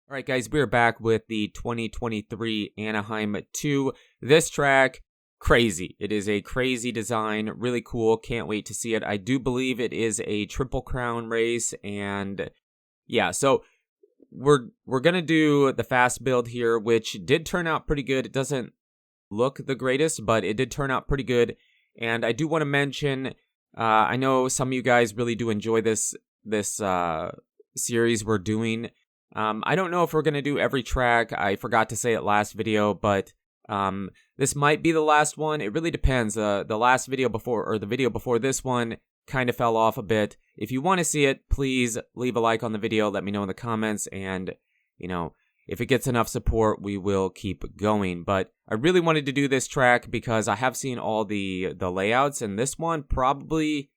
All right, guys, we're back with the 2023 Anaheim 2. This track, crazy. It is a crazy design, really cool. Can't wait to see it. I do believe it is a Triple Crown race, and yeah, so we're gonna do the fast build here, which did turn out pretty good. It doesn't look the greatest, but it did turn out pretty good. And I do want to mention, I know some of you guys really do enjoy this series we're doing. I don't know if we're going to do every track. I forgot to say it last video, but this might be the last one. It really depends. The last video before, or the video before this one, kind of fell off a bit. If you want to see it, please leave a like on the video. Let me know in the comments, and, you know, if it gets enough support, we will keep going. But I really wanted to do this track because I have seen all the layouts, and this one probably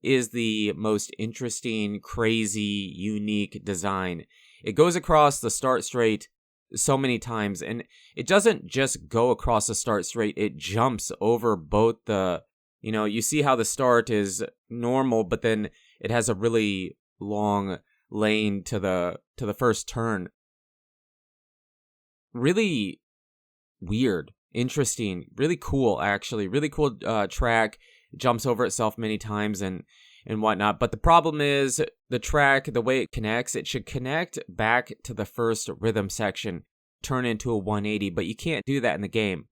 is the most interesting, crazy, unique design. It goes across the start straight so many times, and it doesn't just go across the start straight, it jumps over both the, you know, you see how the start is normal, but then it has a really long lane to the first turn. Really weird, interesting, really cool, actually. Really cool track. It jumps over itself many times and whatnot. But the problem is the track, the way it connects, it should connect back to the first rhythm section, turn into a 180, but you can't do that in the game.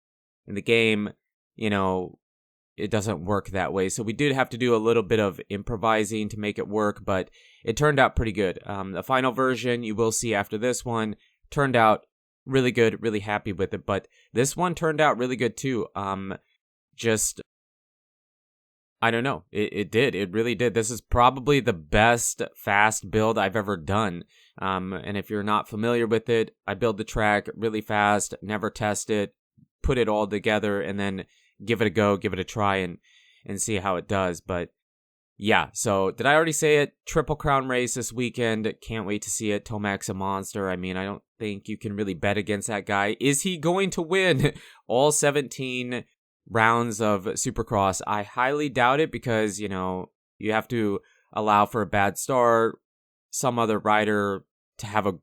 In the game, you know, it doesn't work that way. So we did have to do a little bit of improvising to make it work, but it turned out pretty good. The final version, you will see after this one, turned out really good, really happy with it. But this one turned out really good too. I don't know. It did. It really did. This is probably the best fast build I've ever done. And if you're not familiar with it, I build the track really fast, never test it, put it all together, and then give it a go, give it a try, and see how it does. But yeah, so did I already say it? Triple Crown race this weekend. Can't wait to see it. Tomac's a monster. I mean, I don't think you can really bet against that guy. Is he going to win all 17 rounds of Supercross? I highly doubt it because, you know, you have to allow for a bad start, some other rider to have a,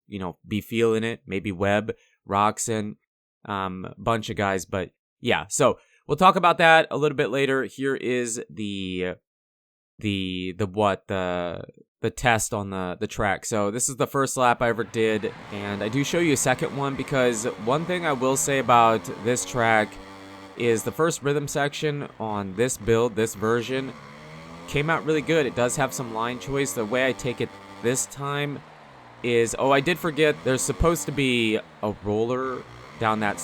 you know, be feeling it, maybe Webb, Roxon, bunch of guys. But yeah, so we'll talk about that a little bit later. Here is the test on the track. So this is the first lap I ever did, and I do show you a second one because one thing I will say about this track is the first rhythm section on this build, this version, came out really good. It does have some line choice. The way I take it this time is, I did forget, there's supposed to be a roller down that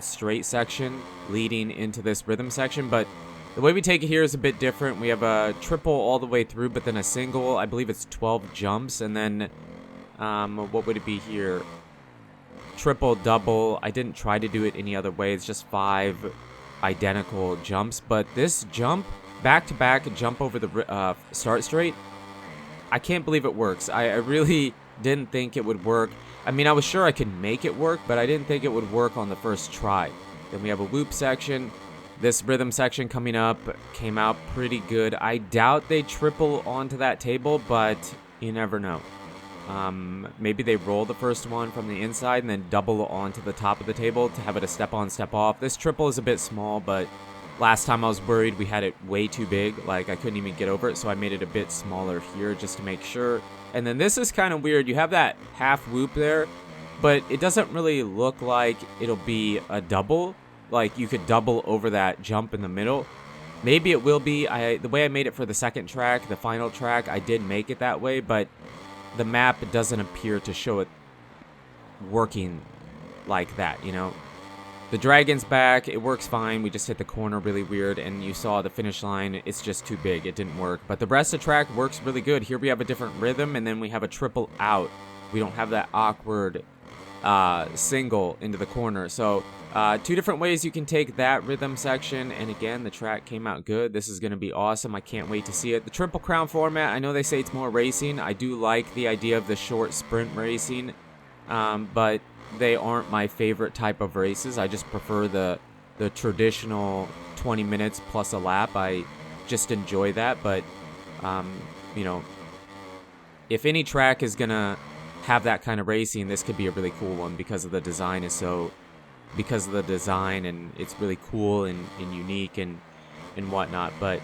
straight section leading into this rhythm section, but the way we take it here is a bit different. We have a triple all the way through, but then a single. I believe it's 12 jumps, and then what would it be here? Triple, double. I didn't try to do it any other way. It's just 5 identical jumps, but this jump, back-to-back jump over the start straight, I can't believe it works. I really didn't think it would work. I mean, I was sure I could make it work, but I didn't think it would work on the first try. Then we have a loop section. This rhythm section coming up came out pretty good. I doubt they triple onto that table, but you never know. Maybe they roll the first one from the inside and then double onto the top of the table to have it a step on, step off. This triple is a bit small, but last time I was worried we had it way too big. Like, I couldn't even get over it, so I made it a bit smaller here just to make sure. And then this is kind of weird. You have that half whoop there, but it doesn't really look like it'll be a double. Like, you could double over that jump in the middle. Maybe it will be. The way I made it for the second track, the final track, I did make it that way, but the map doesn't appear to show it working like that, you know? The dragon's back. It works fine. We just hit the corner really weird, and you saw the finish line. It's just too big. It didn't work. But the rest of the track works really good. Here we have a different rhythm, and then we have a triple out. We don't have that awkward single into the corner. So 2 different ways you can take that rhythm section, and again, the track came out good. This is going to be awesome. I can't wait to see it. The Triple Crown format, I know they say it's more racing. I do like the idea of the short sprint racing, but they aren't my favorite type of races. I just prefer the traditional 20 minutes plus a lap. I just enjoy that, but you know, if any track is going to have that kind of racing, this could be a really cool one because of the design and it's really cool and unique and whatnot. But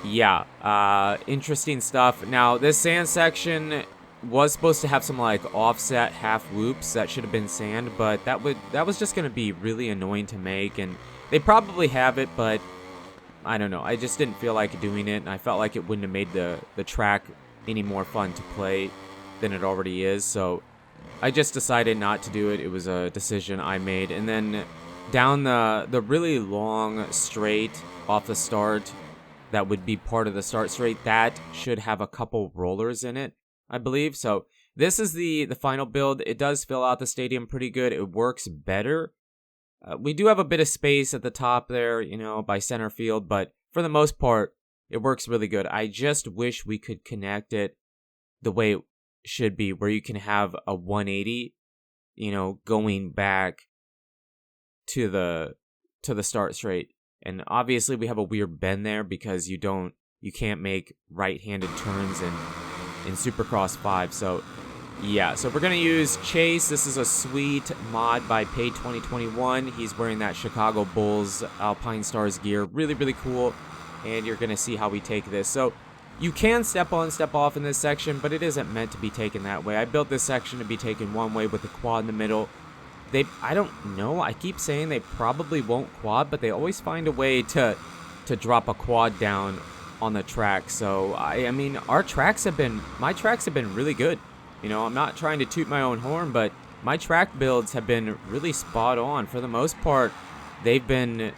yeah, interesting stuff. Now this sand section was supposed to have some like offset half loops that should have been sand, but that was just going to be really annoying to make, and they probably have it, but I don't know. I just didn't feel like doing it, and I felt like it wouldn't have made the track any more fun to play than it already is, so I just decided not to do it. It was a decision I made. And then down the really long straight off the start, that would be part of the start straight, that should have a couple rollers in it, I believe. So this is the final build. It does fill out the stadium pretty good. It works better. We do have a bit of space at the top there, you know, by center field, but for the most part, it works really good. I just wish we could connect it the way it should be, where you can have a 180, you know, going back to the start straight. And obviously we have a weird bend there because you can't make right-handed turns in Supercross 5. So yeah, so we're going to use Chase. This is a sweet mod by Pay 2021. He's wearing that Chicago Bulls Alpine Stars gear. Really, really cool. And you're going to see how we take this. So you can step on, step off in this section, but it isn't meant to be taken that way. I built this section to be taken one way with the quad in the middle. I don't know. I keep saying they probably won't quad, but they always find a way to drop a quad down on the track. So, I mean, my tracks have been really good. You know, I'm not trying to toot my own horn, but my track builds have been really spot on. For the most part, the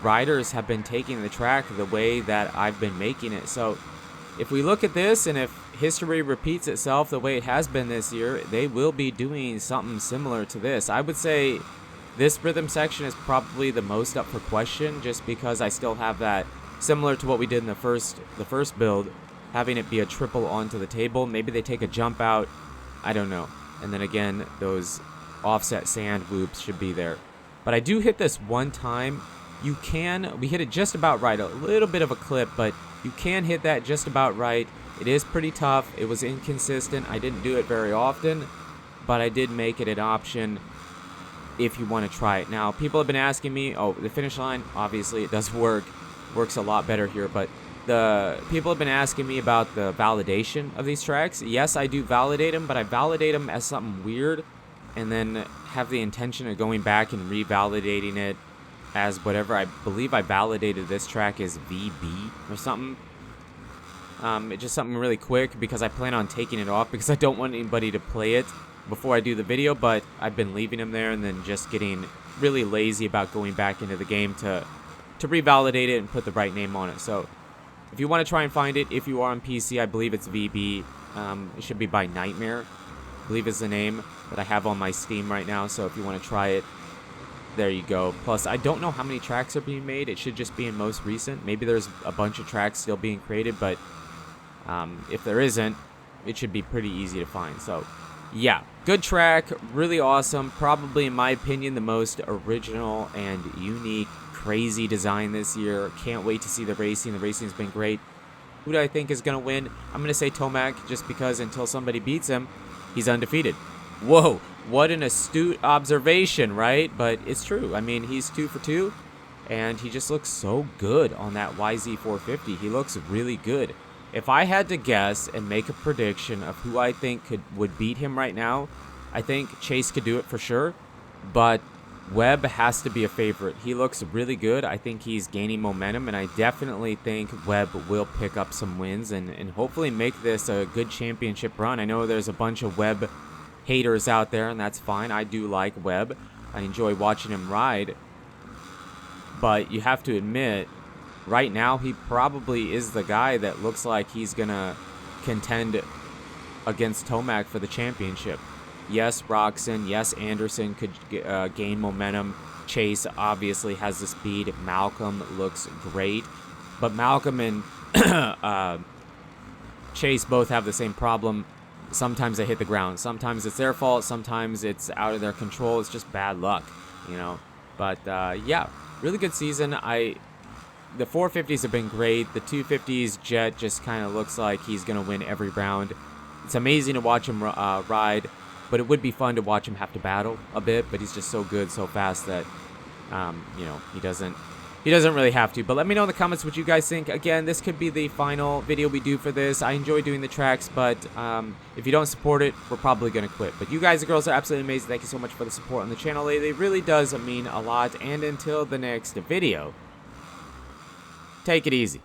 riders have been taking the track the way that I've been making it. So if we look at this, and if history repeats itself the way it has been this year, they will be doing something similar to this. I would say this rhythm section is probably the most up for question, just because I still have that, similar to what we did in the first build, having it be a triple onto the table. Maybe they take a jump out, I don't know. And then again, those offset sand loops should be there. But I do hit this one time. We hit it just about right, a little bit of a clip, but you can hit that just about right. It is pretty tough. It was inconsistent. I didn't do it very often, but I did make it an option if you want to try it. Now, people have been asking me, the finish line, obviously it does work. Works a lot better here, but the people have been asking me about the validation of these tracks. Yes, I do validate them, but I validate them as something weird and then have the intention of going back and revalidating it as whatever. I believe I validated this track as VB or something. It's just something really quick because I plan on taking it off because I don't want anybody to play it before I do the video, but I've been leaving them there and then just getting really lazy about going back into the game to revalidate it and put the right name on it. So if you want to try and find it, if you are on PC, I believe it's VB. It should be by Nightmare, I believe is the name that I have on my Steam right now. So if you want to try it, there you go. Plus, I don't know how many tracks are being made. It should just be in most recent. Maybe there's a bunch of tracks still being created, but if there isn't, it should be pretty easy to find. So yeah, good track, really awesome. Probably, in my opinion, the most original and unique, crazy design this year. Can't wait to see the racing. The racing's been great. Who do I think is going to win? I'm going to say Tomac, just because until somebody beats him, he's undefeated. Whoa, what an astute observation, right? But it's true. I mean, he's 2 for 2, and he just looks so good on that YZ450. He looks really good. If I had to guess and make a prediction of who I think would beat him right now, I think Chase could do it for sure, but Webb has to be a favorite. He looks really good. I think he's gaining momentum, and I definitely think Webb will pick up some wins and hopefully make this a good championship run. I know there's a bunch of Webb haters out there, and that's fine. I do like Webb. I enjoy watching him ride, but you have to admit, right now he probably is the guy that looks like he's gonna contend against Tomac for the championship. Yes, Roxon, yes, Anderson could gain momentum. Chase obviously has the speed. Malcolm looks great, but Malcolm and Chase both have the same problem. Sometimes they hit the ground. Sometimes it's their fault. Sometimes it's out of their control. It's just bad luck, you know. But yeah, really good season. The 450s have been great. The 250s Jet just kind of looks like he's going to win every round. It's amazing to watch him ride, but it would be fun to watch him have to battle a bit. But he's just so good, so fast that you know, he doesn't really have to. But let me know in the comments what you guys think. Again, this could be the final video we do for this. I enjoy doing the tracks, but if you don't support it, we're probably going to quit. But you guys and girls are absolutely amazing. Thank you so much for the support on the channel lately. It really does mean a lot. And until the next video, take it easy.